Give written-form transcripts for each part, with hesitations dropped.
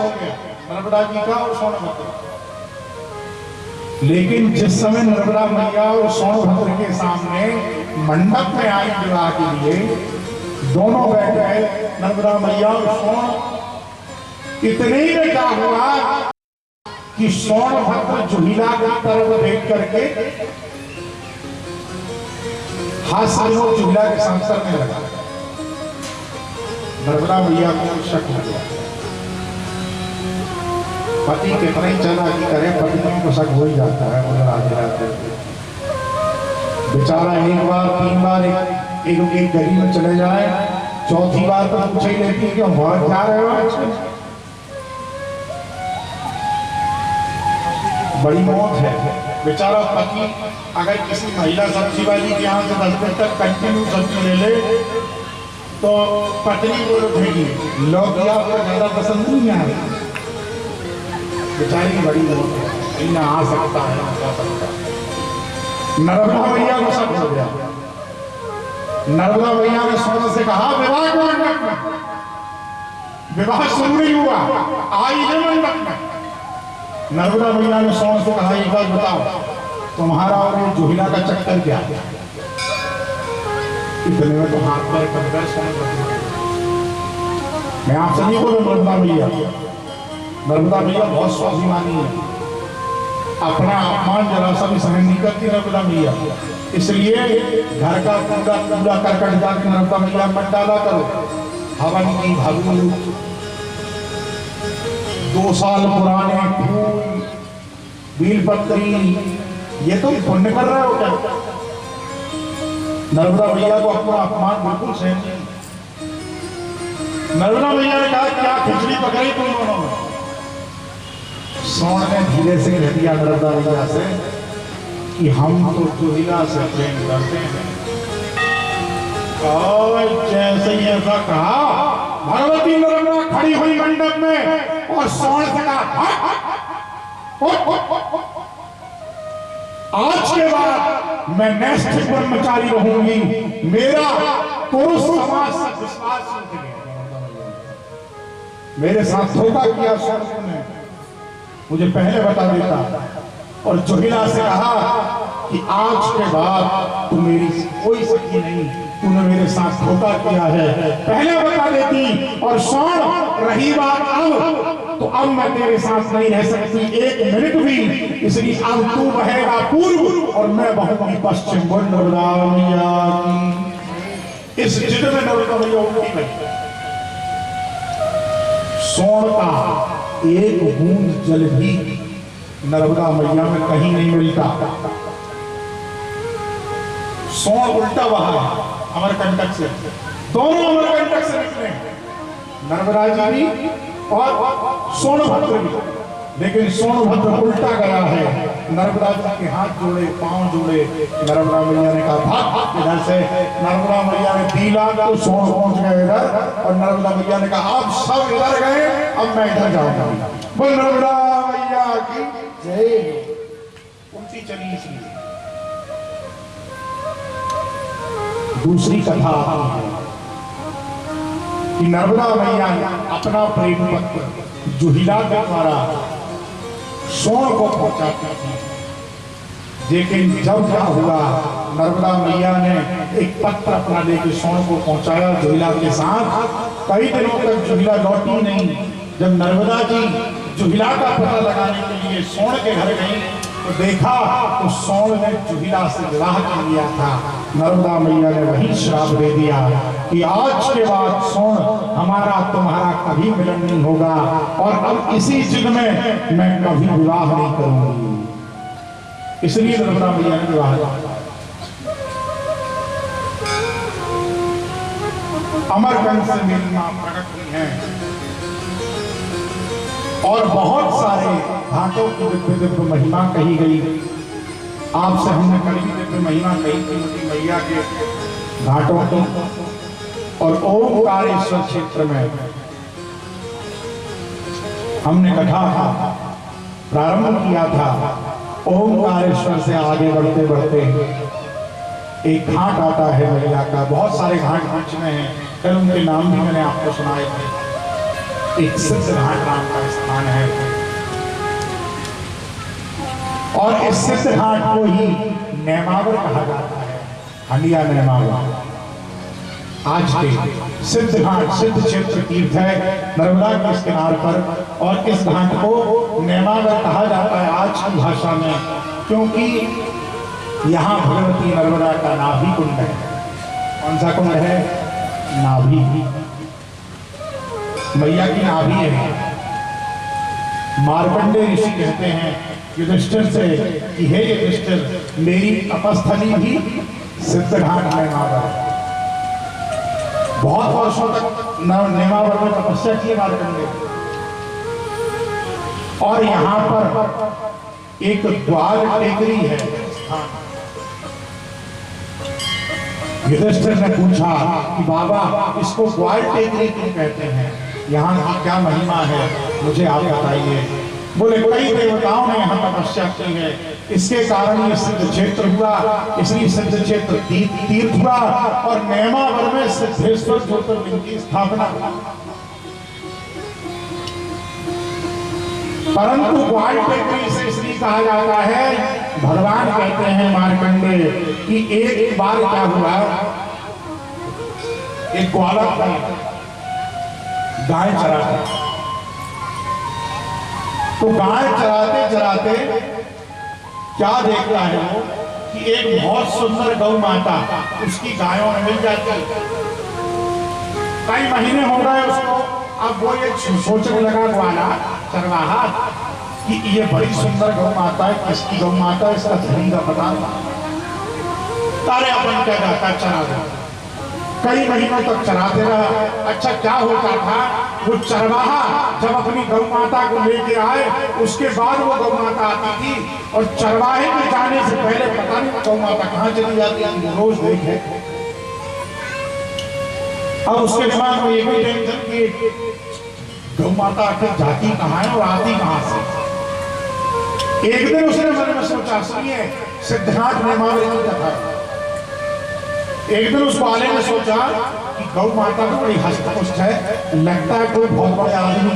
हो गया नर्मदा जी का और सोनभद्र। लेकिन जिस समय नर्मदा मैया और सोनभद्र के सामने मंडप में आई विवाह के लिए, दोनों बैठ गए नर्मदा मैया और सोन। इतने ही में क्या हुआ कि सोनभद्र जुहिला की तरफ देख करके हाथ से जुहिला के साथ करने लगा। नर्मदा मैया को शक हो गया, पति कितना ही चालाकी करे पत्नियों को शक हो ही जाता है। बेचारा एक बार 3 बार एक गली में चले जाए, चौथी बार तो पूछ ही लेती कि हम बहुत जा रहे हो। बड़ी मौत है। बेचारा पति अगर किसी महिला सब्जी वाली के यहाँ से 10 दिन तक कंटिन्यू सब्जी ले ले तो पत्नी को उठेगी, लौकी आपको ज्यादा पसंद नहीं है। बेचारी बड़ी मौत है, ना आ सकता है ना जा सकता। नर्मदा मैया को शक हो गया। नर्मदा मैया ने सोन से कहा विवाह को मंडप में, विवाह शुरू नहीं हुआ, आई है मंडप में। नर्मदा मैया ने सोन से कहा एक बार बताओ तुम्हारा और ये जुहिला का चक्कर क्या है? इतने में तो हाथ पैर कर गए सोन। मैं आपसे नहीं बोलूं नर्मदा मैया, नर्मदा मैया बहुत स्वाभिमानी है, अपना अपमान जरा सा भी सहन नहीं करती नर्मदा मैया। इसलिए घर का कूड़ा कूड़ा करकट जाकर नर्मदा मैया मत डाला करो। हवन की भगू 2 साल पुराने फूल बीलपत्री ये तुम पुण्य कर रहे हो क्या? नर्मदा मैया को अपना अपमान बिल्कुल सहन नहीं। नर्मदा मैया ने कहा क्या खिचड़ी पकड़ी तुम दोनों में? सोन ने धीरे से कह दिया नर्मदा मैया से कि हम तो जुहिला से प्रेम करते हैं। और जैसे ही ऐसा कहा भगवती नर्मदा खड़ी हुई मंडप में और सोन से कहा आज के बाद मैं नैष्ठिक ब्रह्मचारी रहूंगी, मेरा पुरुष समाज से विश्वास टूट गया। मेरे साथ धोखा किया सोन ने, मुझे पहले बता देता। और जुहिला से कहा कि आज के बाद तू मेरी कोई सखी नहीं, तूने मेरे साथ धोखा किया है, पहले बता देती। और सोन रही बात तो अब मैं तेरे साथ नहीं रह सकती 1 मिनट भी, इसलिए अब तू बहेगा पूर्व और मैं बहूंगी पश्चिम। बोल नर्मदा मैया की। इस जिद में नर्मदा मैया उल्टी गई। सोन का एक बूंद जल भी नर्मदा मैया में कहीं नहीं मिलता। सोन उल्टा बहा अमरकंटक से, दोनों अमरकंटक से निकले, नर्मदा जी भी और सोनभद्र भी। लेकिन सोनभद्र उल्टा गया है। नर्मदा जी के हाथ जोड़े, पांव जोड़े, नर्मदा मैया ने कहा भाग इधर से। नर्मदा मैया ने दीला तो सोन पहुंच गए इधर, और नर्मदा मैया ने कहा आप सब इधर गए, अब मैं इधर जाऊंगा। बोल नर्मदा मैया की जय। उल्टी चली। इसलिए दूसरी कथा कि नर्मदा मैया अपना प्रेम पत्र जुहिला के द्वारा सोन को पहुंचाती थी। लेकिन जब क्या हुआ, नर्मदा मैया ने एक पत्र अपना लेकर सोन को पहुंचाया जुहिला के साथ। कई दिनों तक जुहिला लौटी नहीं। जब नर्मदा जी जुहिला का पता लगाने के लिए सोन के घर गई तो देखा तो सोन ने जुहिला से विवाह कर लिया था। नर्मदा मैया ने वही श्राप दे दिया कि आज के बाद सोन हमारा तुम्हारा कभी मिलन नहीं होगा, और अब इसी जिद में मैं कभी विवाह नहीं करूंगी। इसलिए नर्मदा मैया ने विवाह किया। अमरकंट से मेरी मां प्रकट हुई है और बहुत सारे घाटों की दिव्य दिव्य महिमा कही गई। आपसे हमने कड़ी दिव्य महिमा कही थी उनकी मैया के घाटों की। और ओमकारेश्वर क्षेत्र में हमने कथा प्रारंभ किया था। ओमकारेश्वर से आगे बढ़ते बढ़ते एक घाट आता है मैया का। बहुत सारे घाट बीच में हैं, कल उनके नाम भी मैंने आपको सुनाए थे। एक सिद्धघाट नाम का स्थान है और इस सिद्धघाट को ही नेमावर कहा जाता है। हंडिया नेमावर आज के सिद्धघाट सिद्ध क्षेत्र तीर्थ है नर्मदा के इस किनारे पर और इस घाट को नेमावर कहा जाता है आज की भाषा में, क्योंकि यहाँ भगवती नर्मदा का नाभि कुंड है। कौन सा कुंड है? नाभि, मैया की नाभि है। मार्कंडे ऋषि कहते हैं युधिष्ठिर से कि हे युधिष्ठिर, मेरी तपस्थली भी सिद्धघाट नेमावर है। बहुत वर्षों तक नेमावर में तपस्या की मार्कंडे और यहाँ पर एक ग्वाल टेकरी है। युधिष्ठिर ने पूछा कि बाबा इसको ग्वाल टेकरी क्यों कहते हैं, यहाँ की क्या महिमा है, मुझे आप बताइए। बोले कई देवताओं ने यहाँ तपस्या की है, इसके कारण ये सिद्ध क्षेत्र हुआ, इसलिए सिद्ध क्षेत्र तीर्थ हुआ और नेमावर में सिद्धेश्वर ज्योतिर्लिंग की स्थापना हुई। परंतु ग्वाल टेकरी से इसलिए कहा जाता है, भगवान कहते हैं मार्कंडे कि एक बार क्या हुआ, एक ग्वालक गाय चराता, तो गाय चराते चराते क्या देखता है वो कि एक बहुत सुंदर गौ माता उसकी गायों में मिल जाती है। कई महीने हो गए उसको, अब वो ये सोचने लगा ग्वाला चरवाहा कि ये बड़ी सुंदर गौ माता है, किसकी गौ माता है, इसका धनी का पता नहीं। तारे अपन क्या जाता चरा दो, कई महीनों तक चराते रहा। अच्छा क्या होता था, वो चरवाहा जब अपनी गौ माता को लेके आए उसके बाद वो गौ माता आती थी और चरवाहे में जाने से पहले पता नहीं गौ माता कहाँ चली जाती थी, रोज देखे। अब उसके दिमाग में ये भी टेंशन की गौ माता आखिर जाती कहाँ है और आती कहाँ से। एक दिन उसने मन में सोचा, सुनिए सिद्धनाथ नेमावर की कथा, एक दिन उस वाले ने सोचा कि गौ माता तो बड़ी हष्टपुष्ट है, लगता है कोई बहुत बड़ा आदमी,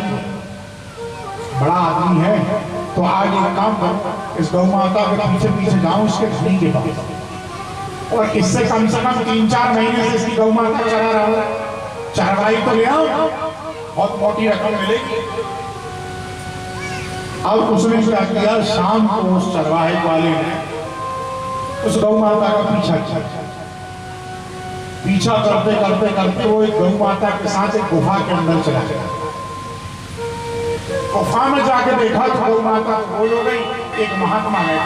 बड़ा आदमी है, तो आज एक काम करो, इस गौ माता के पीछे पीछे जाऊं उसके धनी के पास और इससे कम से कम 3-4 महीने से इसकी गौ माता चला रहा है, चरवाई तो ले आओ, बहुत मोटी रकम मिलेगी। अब उसने क्या किया, शाम को उस चरवाहे वाले ने उस गौ माता का पीछा करते करते करते वो एक गौ माता के साथ एक गुफा के अंदर चला गया। गुफा में जाके देखा तो गौ माता बोल हो गई, एक महात्मा है।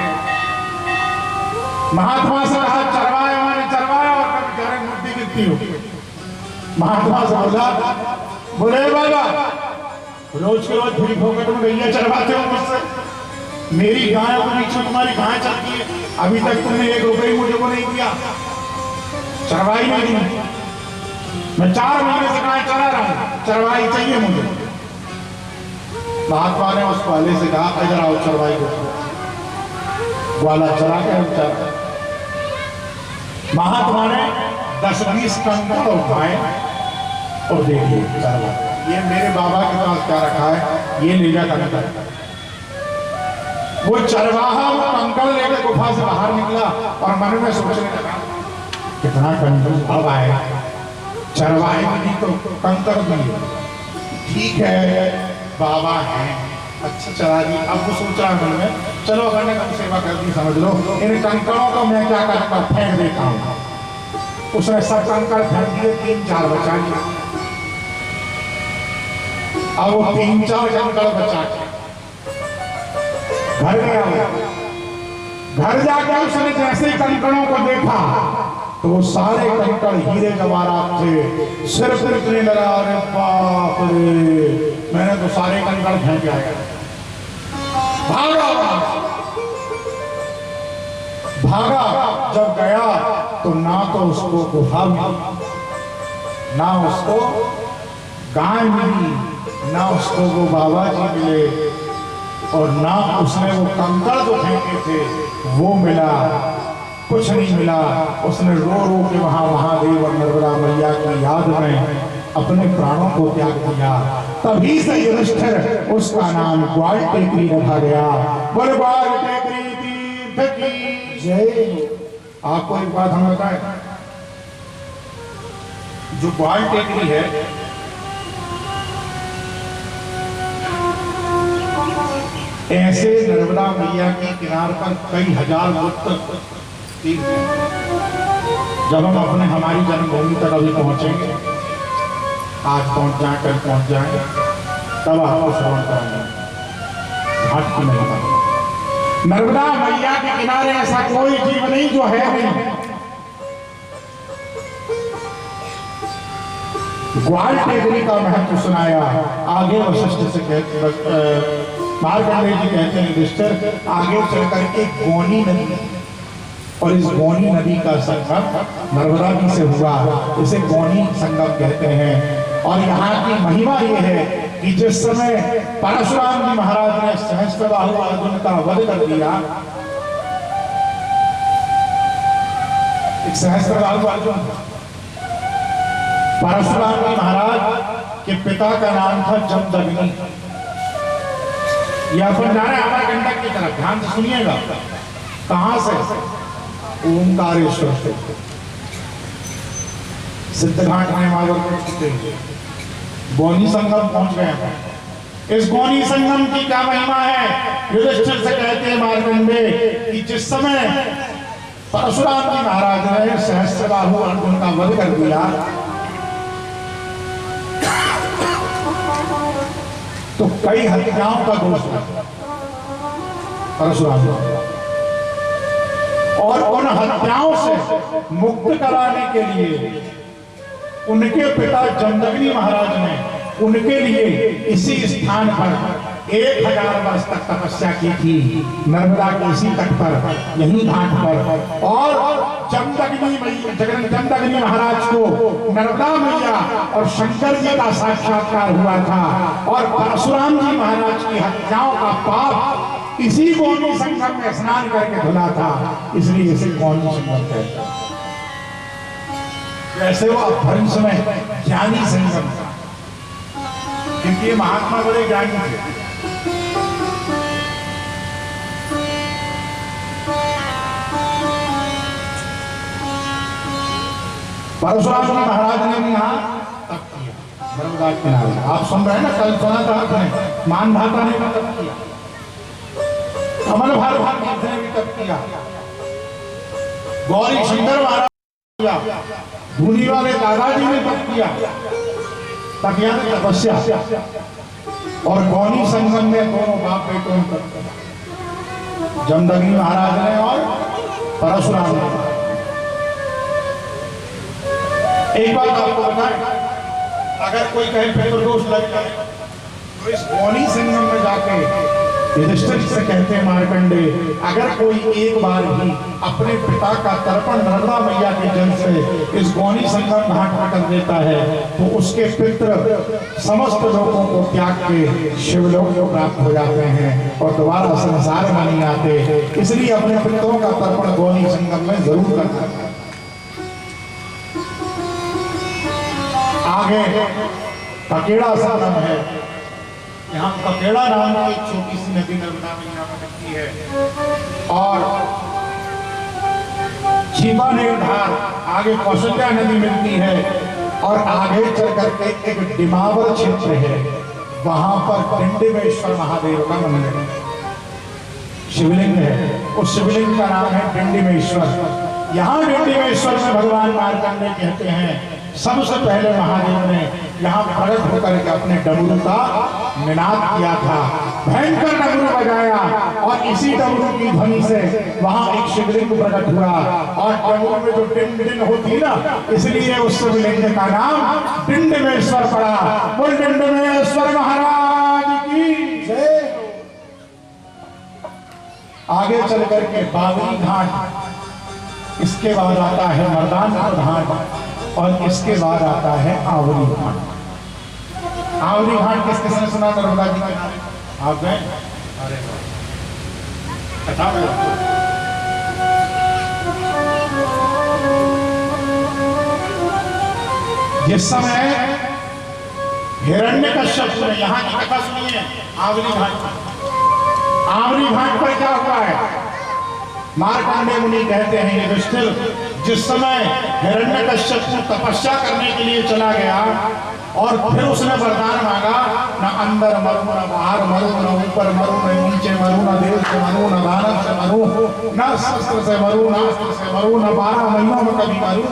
महात्मा से कहा चरवाए हमारे चरवाया और कभी कह रहे मुट्ठी कितनी हो। महात्मा से बोला, बोले बाबा रोज के रोज भूरी फोकट में गैया चरवाते हो मुझसे, मेरी गाय के बीच में तुम्हारी गाय चलती है, अभी तक तुमने 1 रुपये मुझे को नहीं दिया, चरवाई नहीं दी। मैं 4 महीने से गाय चरा रहा हूं, चरवाई चाहिए मुझे। महात्मा ने उस वाले से कहा इधर आओ चरवाई को। ग्वाला चरा के महात्मा ने 10-20 कंकड़ उठाए और दे दिए चरवाई, ये मेरे बाबा के पास क्या रखा है, ये ले जा कंकड़। वो चरवाहा वो कंकड़ लेकर गुफा से बाहर निकला और मन में सोचने लगा कितना कंकड़ अब आए, चरवाहे नहीं तो कंकड़ दिए, ठीक है बाबा है, अच्छा चला दी। अब वो सोच रहा मन में, चलो अगर ने कम सेवा कर दी समझ लो, इन कंकड़ों को मैं क्या करता फेंक देता हूँ। उसने सब कंकड़ फेंक दिए, 3-4 बचा लिए। अब वो 3-4 कंकड़ बचा के घर गया। घर जाकर उसने जैसे कंकड़ों को देखा तो वो सारे कंकड़ हीरे जवाहरात थे। सिर्फ इतने लगा, अरे बाप रे, मैंने तो सारे कंकड़ फेंक आया। भागा जब गया तो ना तो उसको गुफा मिली, ना उसको गाय मिली, ना उसको वो बाबा जी मिले और ना उसने वो कंकड़ जो फेंके थे वो मिला, कुछ नहीं मिला। उसने रो रो के वहां महादेव और नर्मदा मैया की याद में अपने प्राणों को त्याग दिया। तभी से युधिष्ठिर उसका नाम ग्वाल टेकरी रखा गया। बोले ग्वाल टेकरी तीर्थ की जय। आपको एक बात हम बताएं, जो ग्वाल टेकरी है ऐसे नर्मदा मैया के किनार पर कई हजार भक्त तीर्थ हैं। जब हम अपने हमारी जन्मभूमि तक अभी पहुंचेंगे, आज पहुंच जाए कल पहुंच जाए, तब आपको श्रवण कराएंगे घाट की महिमा। नर्मदा मैया के किनारे ऐसा कोई जीव नहीं जो है नहीं। ग्वाल टेकरी का महत्व सुनाया। आगे वशिष्ठ से कहते मार्कंडेय जी कहते हैं युधिष्ठिर आगे चल करके गोनी नदी, और इस गोनी नदी का संगम नर्मदा जी से हुआ, इसे गोनी संगम कहते हैं। और यहाँ की महिमा ये है कि जिस समय परशुराम जी महाराज ने सहस्त्रबाहु अर्जुन का वध कर दिया, सहस्त्रबाहु अर्जुन परशुराम जी महाराज के पिता का नाम था जमदग्नि। यह अपन जा रहे हैं हमारे गंडक की तरफ, ध्यान से सुनिएगा। कहां से? ओंकारेश्वर से। सिद्धघाट में गोनी संगम पहुंच गए हैं। इस गोनी संगम की क्या महिमा है? युधिष्ठिर से कहते हैं मार्कंडेय कि जिस समय परशुराम जी महाराज ने सहस्त्रबाहु अर्जुन का वध कर दिया, तो कई हत्याओं का दोष लगा परशुराम, और उन हत्याओं से मुक्त कराने के लिए उनके पिता जमदग्नि महाराज ने उनके लिए इसी स्थान पर 1000 वर्ष तक तपस्या की थी, नर्मदा के इसी तट पर, यही घाट पर। और जमदग्नि महाराज को नर्मदा मैया और शंकर जी का साक्षात्कार हुआ था, और परशुराम जी महाराज की हत्याओं का पाप इसी गोनी संगम में स्नान करके धुला था, इसलिए इसे गोनी संगम कहते हैं। वैसे वो अपभ्रंश में ज्ञानी संगम था, क्योंकि ये महात्मा बड़े ज्ञानी थे। परशुराम जी महाराज ने भी यहाँ तप किया नर्मदा किनारे। आप सुन रहे हैं ना, कल सुना था आपने, मानधाता ने भी तप किया, कमल भार ने भी तप किया, गौरी शंकर महाराज किया, धूनी वाले दादाजी ने तप किया, तपिया ने तपस्या, और गौनी संगम में दोनों बाप बेटों ने तप किया, जमदग्नि महाराज ने और परशुराम ने। एक बात आपको बताएं, अगर कोई कहे पितृदोष लग जाए तो इस गौनी संगम में जाके युधिष्ठिर से कहते हैं मार्कंडेय, अगर कोई एक बार भी अपने पिता का तर्पण नर्मदा मैया के जल से इस गौनी संगम घाट पर कर देता है, तो उसके पितृ समस्त लोगों को त्याग के शिवलोक को प्राप्त हो जाते हैं और दोबारा संसार में नहीं आते। इसलिए अपने पितरों का तर्पण गौनी संगम में जरूर करना है। आगे ककेड़ा संगम है, यहाँ ककेड़ा नाम की एक छोटी सी नदी नर्मदा में यहाँ बहती है, और छिपानेर धार आगे कौशल्या नदी मिलती है, और आगे चल करके एक डिमावर क्षेत्र है, वहां पर डिंडिमेश्वर महादेव का मंदिर है, शिवलिंग है, उस शिवलिंग का नाम है डिंडिमेश्वर। यहाँ डिंडिमेश्वर में भगवान मार्कंडेय कहते हैं सबसे पहले महादेव ने यहाँ प्रकट होकर के अपने डमरू का निनाद किया था, भयंकर डमरू बजाया, और इसी डमरू की ध्वनि से वहाँ एक शिवलिंग प्रकट हुआ, और डमरू में जो टिन टिन होती ना, इसलिए उस शिवलिंग का नाम डिंडिमेश्वर पड़ा। बोल डिंडिमेश्वर महाराज की जय। आगे चल करके बावरी घाट, इसके बाद आता है मर्दानपुर घाट, और इसके बाद आता है आवरी घाट। आवरी घाट किस किसने सुना नर्मदा जी के नाम? आप गए? अरे कथा में जिस समय हिरण्यकश्यप ने, यहाँ की कथा सुनिए आंवली घाट पर। आंवली घाट पर क्या हुआ है? मार्कंडेय मुनि कहते हैं ये युधिष्ठिर जिस समय हिरण्यकश्यप तपस्या करने के लिए चला गया और फिर उसने वरदान मांगा, न अंदर मरू, न बाहर मरू, न ऊपर मरू, न नीचे मरू, न देव से मरू, न दानव से मरू, न शस्त्र से मरू, न अस्त्र से मरू, न 12 महीनों में कभी मरू।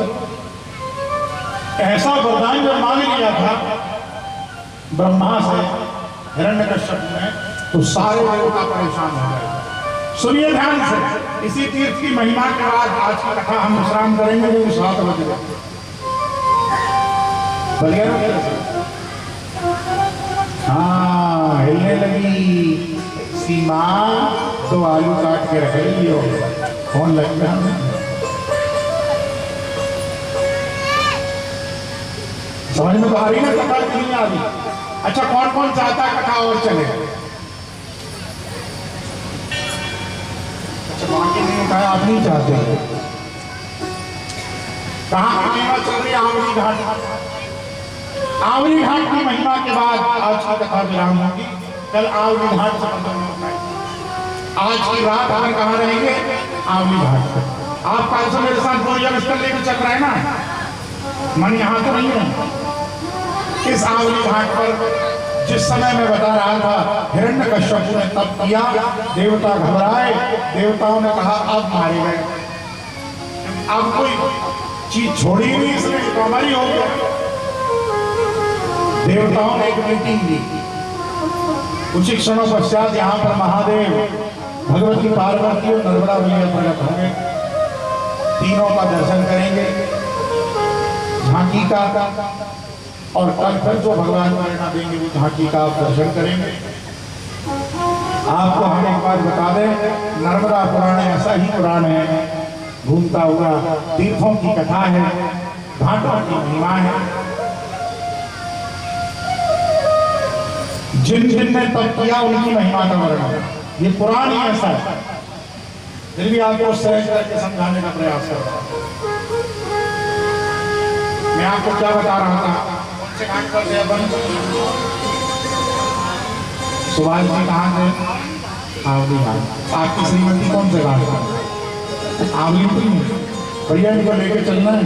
ऐसा वरदान जब मांग लिया था ब्रह्मा से हिरण्यकश्यप ने, तो सारे देवता परेशान हो गए। सुनिए ध्यान से, इसी तीर्थ की महिमा के बाद आज की कथा हम विश्राम करेंगे जो 7 बजे। हाँ हिलने लगी सीमा, तो आलू काट के रख लियो, कौन लग गया? समझ में तो आ रही ना कथा, नहीं आ रही? अच्छा कौन कौन चाहता है कथा और चले? अच्छा बाकी नहीं उठाया, आप नहीं चाहते? कहाँ महिमा चल रही है? आंवली घाट। आंवली घाट की महिमा के बाद आज की कथा विराम होगी। कल आंवली घाट से आज की रात हम कहाँ रहेंगे? आंवली घाट पर। आप कल से मेरे साथ बोरिया बिस्तर लेकर चल रहे हैं ना? मन यहाँ तो नहीं है। इस आंवली घाट पर जिस समय मैं बता रहा था हिरण्यकश्यप ने तप किया, देवता घबराए, देवताओं ने कहा अब मारे गए, अब कोई चीज छोड़ी नहीं इसने, तो हमारी हो गया। देवताओं ने एक मीटिंग ली। कुछ क्षणों पश्चात यहाँ पर महादेव, भगवती पार्वती और नर्मदा मैया प्रकट होंगे। तीनों का दर्शन करेंगे, झांकी का, और कल फिर जो भगवान प्रेरणा देंगे वो झांकी का आप दर्शन करेंगे। आपको हम एक बात बता दें, नर्मदा पुराण ऐसा ही पुराण है, घूमता हुआ तीर्थों की कथा है, घाटों की महिमा है। जिन जिन ने तप किया उनकी महिमा का वर्णन, ये पुराण ही ऐसा है। फिर भी आपको सहज करके समझाने का प्रयास कर रहा हूं। मैं आपको क्या बता रहा था? सुभाष जी कहाँ थे? आंवली घाट। आपकी श्रीमती कौन से घाट पर? आंवली भैया इनको लेके चलना है,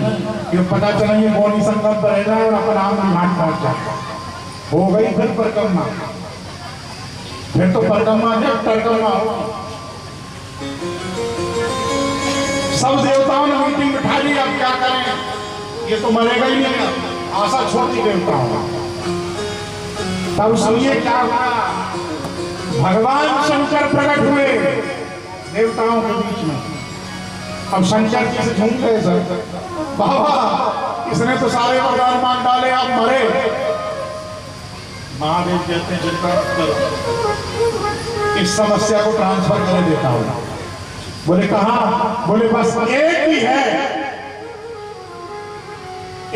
ये पता चला ये कौन ही संगम पर रह जाए और अपन आंवली घाट पहुंच जाए। हो गई फिर परिक्रमा, फिर तो परिक्रमा जब परिक्रमा हो। सब देवताओं ने मीटिंग बिठा ली, अब क्या करें? ये तो मरेगा ही नहीं, आशा छोड़ दी देवताओं। तब सुनिए क्या हुआ। भगवान शंकर प्रकट हुए देवताओं के बीच में। अब शंकर जी से झूम गए सर, बाबा इसने तो सारे वरदान मांग डाले, अब मरे। महादेव कहते हैं चिंता करो, इस समस्या को ट्रांसफर कर देता हूं। बोले कहां? बोले बस एक ही है,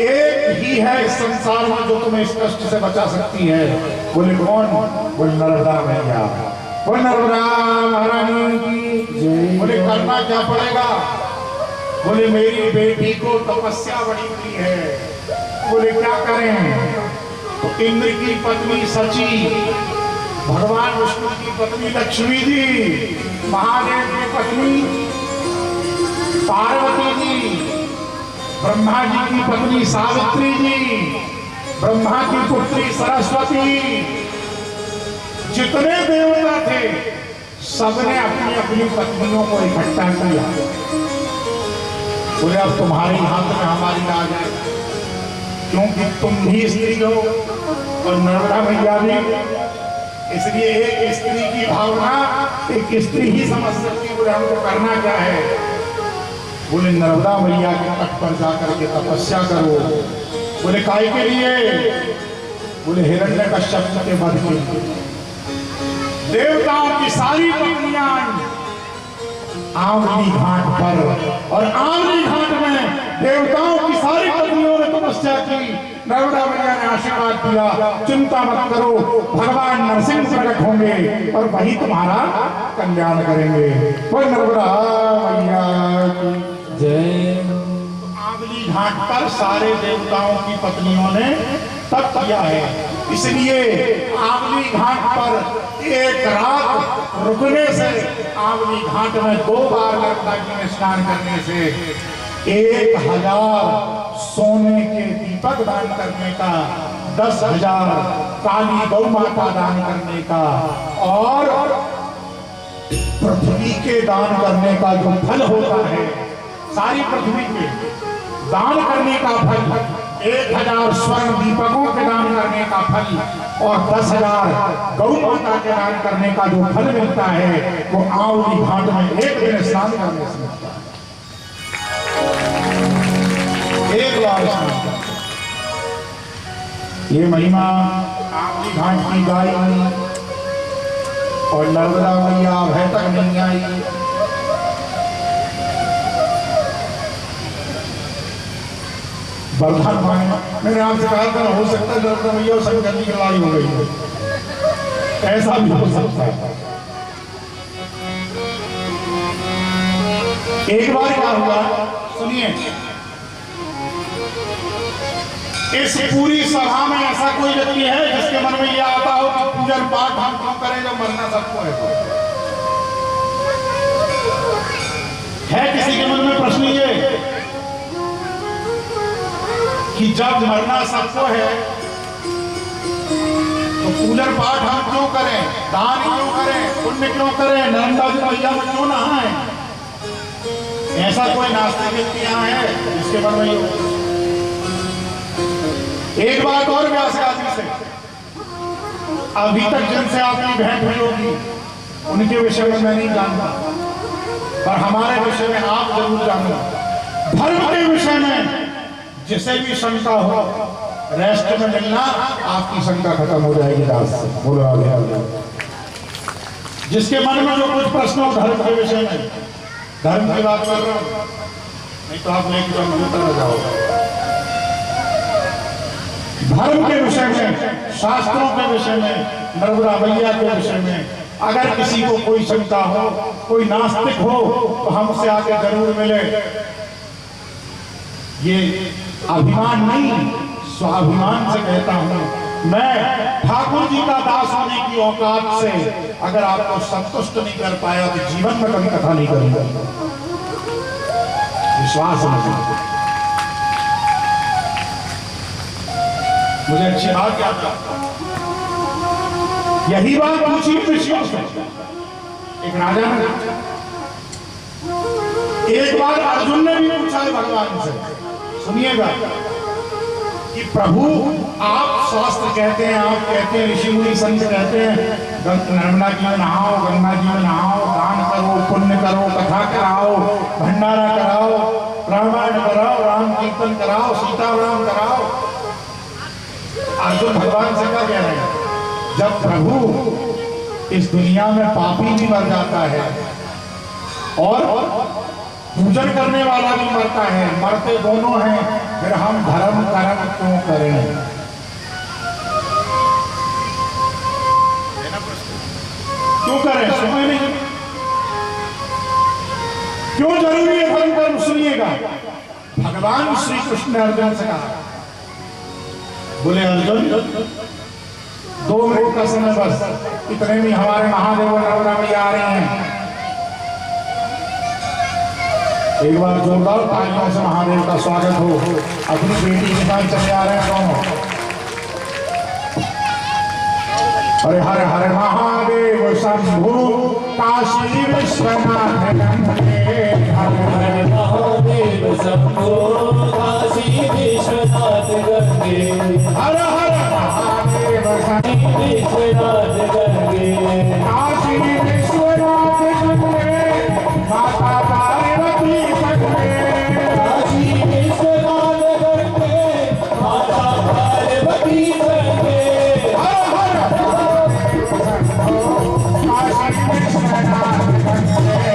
एक ही है इस संसार में जो तुम्हें इस कष्ट से बचा सकती है। बोले कौन? बोले नर्मदा मैया। बोले नर्मदा महारानी की जय। बोले करना क्या पड़ेगा? बोले मेरी बेटी को तपस्या बड़ी हुई है। बोले क्या करें? तो इंद्र की पत्नी सची, भगवान विष्णु की पत्नी लक्ष्मी जी, महादेव की पत्नी पार्वती जी, ब्रह्मा जी की पत्नी सावित्री जी, ब्रह्मा की पुत्री सरस्वती, जितने देवता थे सबने अपनी अपनी पत्नियों को इकट्ठा किया। बोले अब तुम्हारे हाथ में हमारी राज है, क्योंकि तुम भी स्त्री हो और नर्मदा मैया भी, इसलिए एक स्त्री की भावना एक स्त्री ही समझ सकती। बोले हमको करना क्या है? बोले नर्मदा मैया के तट पर जाकर के तपस्या करो। बोले काय के लिए? बोले हिरण्यकश्यप के वध के लिए। देवताओं की सारी पत्नियां आंवली घाट पर, और आंवली घाट में देवताओं की सारी पत्नियों ने तपस्या की। नर्मदा मैया ने आशीर्वाद दिया, चिंता मत करो, भगवान नरसिंह प्रकट होंगे और वही तुम्हारा कल्याण करेंगे। बोल नर्मदा मैया की जय। आंवली घाट पर सारे देवताओं की पत्नियों ने तप किया है। इसलिए आंवली घाट पर एक रात रुकने से, आंवली घाट में 2 बार नर्मदा जी में स्नान करने से 1000 सोने के दीपक दान करने का, 10,000 काली गौ माता दान करने का और पृथ्वी के दान करने का जो फल होता है, सारी पृथ्वी के दान करने का फल, 1000 स्वर्ण दीपकों के दान करने का फल और 10,000 गौ माता के दान करने का जो फल मिलता है, वो आंवली घाट में एक दिन स्नान करने से मिलता है। एक बार स्नान, ये महिमा आंवली घाट की गाय और नर्मदा मैया अभय तक नहीं आई। बरधान मांगना, मैंने आपसे कहा था हो सकता है नर्मदा मैया और शंकर जी की लड़ाई हो गई है, ऐसा भी हो सकता है। एक बार क्या हुआ सुनिए, इस पूरी सभा में ऐसा कोई व्यक्ति है जिसके मन में यह आता हो कि पूजन पाठ हम क्यों करें जब मरना सबको है किसी के मन में प्रश्न ये कि जब मरना सबको है तो पूजन पाठ हम क्यों करें, दान क्यों करें, पुण्य क्यों करें, नर्मदा जी मैया में क्यों नहाएं? ऐसा कोई नास्तिक व्यक्ति यहाँ है जिसके मन में एक बात और व्यास आदि से, अभी तक जिनसे आपकी भेंट हुई होगी उनके विषय में मैं नहीं जानता, पर हमारे विषय में आप जरूर जानो। धर्म के विषय में जिसे भी शंका हो, रेस्ट में मिलना, आपकी शंका खत्म हो जाएगी। दास से बोलो आगे आगे। जिसके मन में जो कुछ प्रश्न हो धर्म के विषय में, धर्म की बात कर रहा हूं, नहीं तो आप लेके कंप्यूटर में जाओगे। धर्म के विषय में, शास्त्रों के विषय में, नर्मदा मैया के विषय में अगर किसी को कोई शंका हो, कोई नास्तिक हो, तो हमसे आके जरूर मिले। ये अभिमान नहीं, स्वाभिमान से कहता हूं। मैं ठाकुर जी का दास होने की औकात से अगर आपको संतुष्ट नहीं कर पाया तो जीवन में कभी कथा नहीं करूंगा। विश्वास नहीं, मुझे अच्छी बात याद है, यही बात पूछी ऋषियों से। एक राजा ने, एक बार अर्जुन ने भी पूछा है भगवान से, सुनिएगा, कि प्रभु आप शास्त्र कहते हैं, आप कहते हैं, ऋषि मुनि संत कहते हैं नर्मदा जी में नहाओ, गंगा जी में नहाओ, दान करो, पुण्य करो, कथा कराओ, भंडारा कराओ, रामायण कराओ, राम कीर्तन कराओ, सीताराम कराओ। अर्जुन भगवान से क्या कह रहे हैं, जब प्रभु इस दुनिया में पापी भी मर जाता है और पूजन करने वाला भी मरता है, मरते दोनों हैं, फिर हम धर्म कर्म क्यों करें? क्यों करें? समय नहीं, क्यों जरूरी है धर्म कर्म? सुनिएगा, भगवान श्री कृष्ण ने अर्जुन से कहा, बोले अर्जुन 2 मिनट का समय बस, इतने में हमारे महादेव और नर्मदा मैया आ रहे हैं। एक बार जोरदार तालियों से महादेव का स्वागत हो। अपनी बेटी के साथ चले आ रहे हैं दोनों। अरे हरे हरे महादेव शंभु काशी विश्वनाथ गंगे, हरे हरे महादेव शंभु काशी विश्वनाथ गंगे, हरे हरे महादेव शंभु विश्वनाथ गंगे, काशी विश्वनाथ गंगे, माता पार्वती गंगे, काशी विश्वनाथ गंगे, माता पार्वती गंगे, काशी विश्वनाथ गंगे,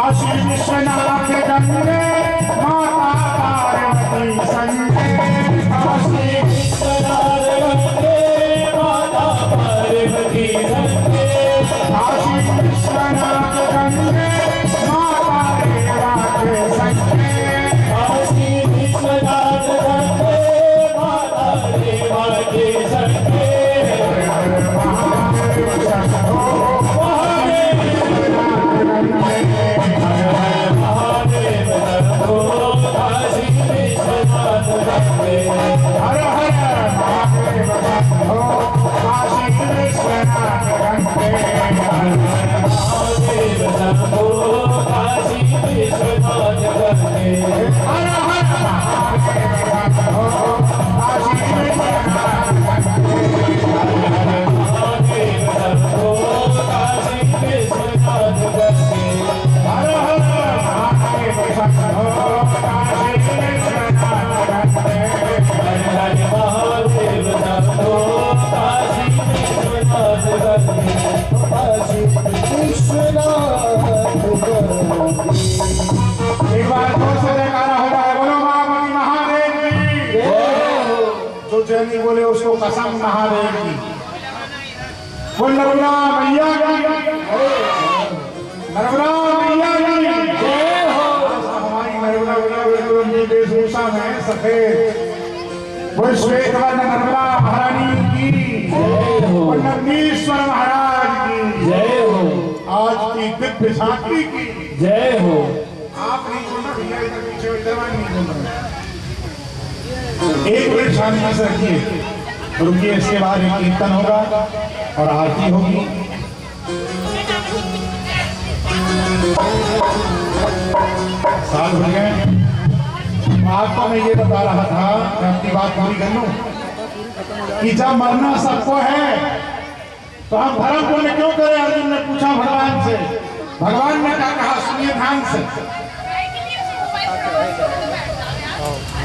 काशी विश्वनाथ गंगे माता पार्वती संगे काशी विश्वनाथ गंगे माता पार्वती संगे काशी विश्वनाथ गंगे माता रेवा के संगे काशी विश्वनाथ गंगे माता रेवा के संगे बोले उसको कसम महादेव की बोल नर्मदा मैया की नर्मदा मैया की जय हो। हमारी नर्मदा मैया वेशभूषा में सफेद वो श्वेत वर्ण नर्मदा महारानी की जय हो। नंदीश्वर महाराज की जय हो। आज की दिव्य झांकी की जय हो। आप नहीं बोलना भैया, इधर पीछे इधर नहीं बोलना। एक मिनट शांति से रखिए, रुकिए। इसके बाद एक कीर्तन होगा और आरती होगी। साल भर गए। आपको मैं ये बता रहा था, मैं अपनी बात पूरी कर लूं, कि जब मरना सबको है तो हम धर्म पुण्य क्यों करें? अर्जुन ने पूछा भगवान से। भगवान ने क्या कहा, सुनिए ध्यान से।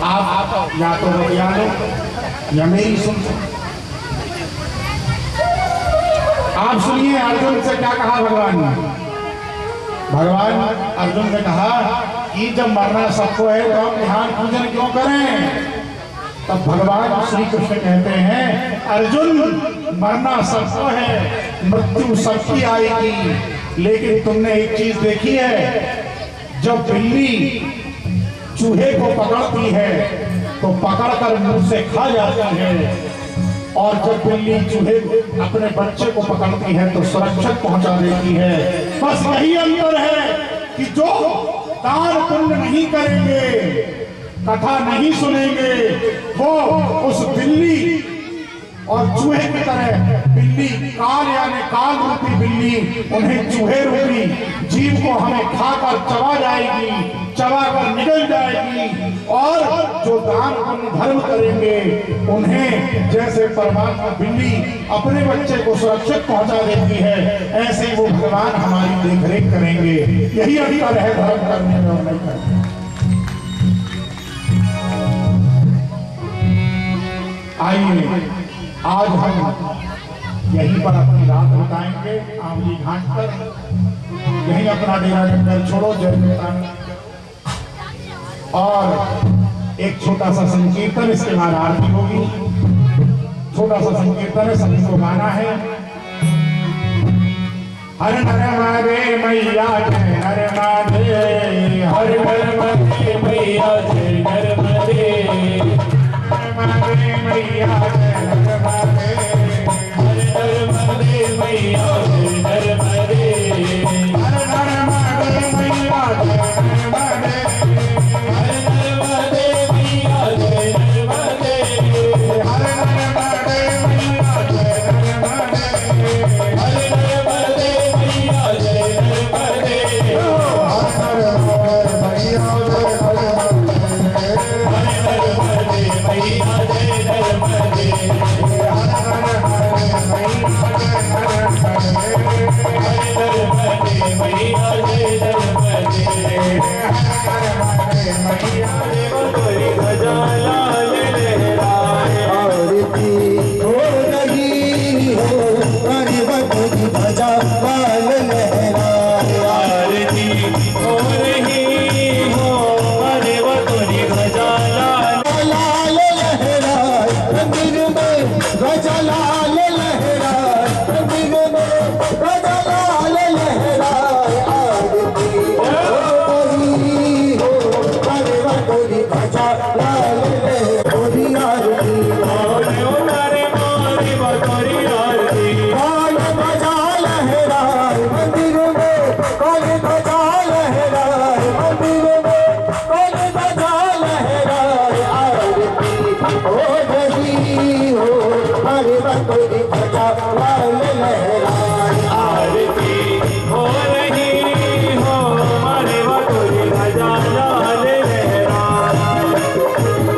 आप या तो बतिया लो या मेरी सुन। आप सुनिए अर्जुन से क्या कहा भगवान ने। भगवान अर्जुन ने कहा कि जब मरना सबको है तो हम ध्यान पूजन क्यों करें? तब भगवान श्री कृष्ण कहते हैं, अर्जुन मरना सबको है, मृत्यु सबकी आएगी, लेकिन तुमने एक चीज देखी है, जब बिल्ली चूहे को पकड़ती है तो पकड़कर मुंह से खा जाती है, और जब बिल्ली चूहे अपने बच्चे को पकड़ती है तो सुरक्षित पहुंचा देती है। बस यही अंतर है कि जो दान पुण्य नहीं करेंगे, कथा नहीं सुनेंगे, वो उस बिल्ली और चूहे की तरह बिल्ली काल यानी काल रूपी बिल्ली उन्हें चूहे रूपी जीव को हमें खाकर चबा जाएगी, चबाकर निकल जाएगी। और जो दान पुण्य धर्म करेंगे उन्हें जैसे परमात्मा बिल्ली अपने बच्चे को सुरक्षित पहुंचा देती है, ऐसे वो भगवान हमारी देखरेख करेंगे। यही अंतर है धर्म करने में और नहीं करने में। आइए आज हम यहीं पर अपनी रात बिताएंगे, आमली घाट पर। यहीं अपना डेरा जंगल छोड़ो जय, और एक छोटा सा संकीर्तन, इसके बाद आरती होगी। छोटा सा संकीर्तन है, सभी को गाना है। हर नर्मदे मैया जय नर्मदे, हर नर्मदे मैया जय नर्मदे, नर्मदे मैया जय नर्मदे, हर नर्मदे मैया जय नर्मदे, हर नर्मदे मैया जय नर्मदे, हर नर्मदे मैया जय नर्मदे, हर नर्मदे मैया जय नर्मदे, हर नर्मदे मैया जय नर्मदे, हर नर्मदे मैया लाल लहराए। आरती हो रही हो मारे बतोरी ध्वजा लाल लहराए।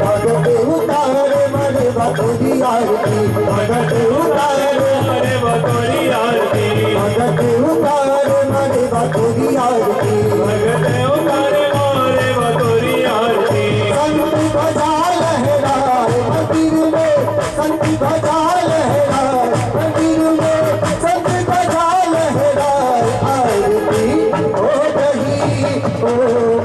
भगत उतारे मरे बतोरी आरती, भगत उतारे मारे बतोरी आरती, भगत उतारे मरे बतोरी आरती। भगत उतारे मारे बतोरी आरती। संत ध्वजा लहराए मंदिर में, संत ध्वजा लहराए मंदिर में, संत ध्वजा लहराए। आरती हो रही हो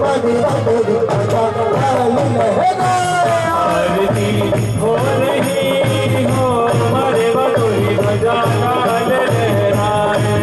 मरे बतोरी ध्वजा लाल लहराए। आरती हो रही हो मारे बतोरी ध्वजा लाल लहराए।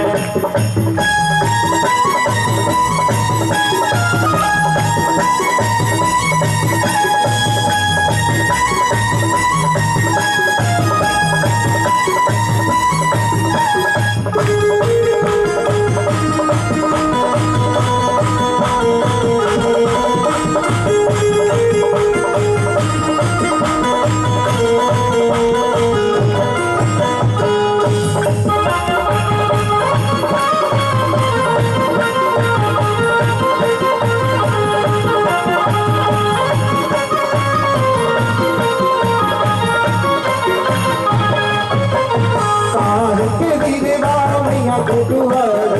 के वीरवा मैया के दुआर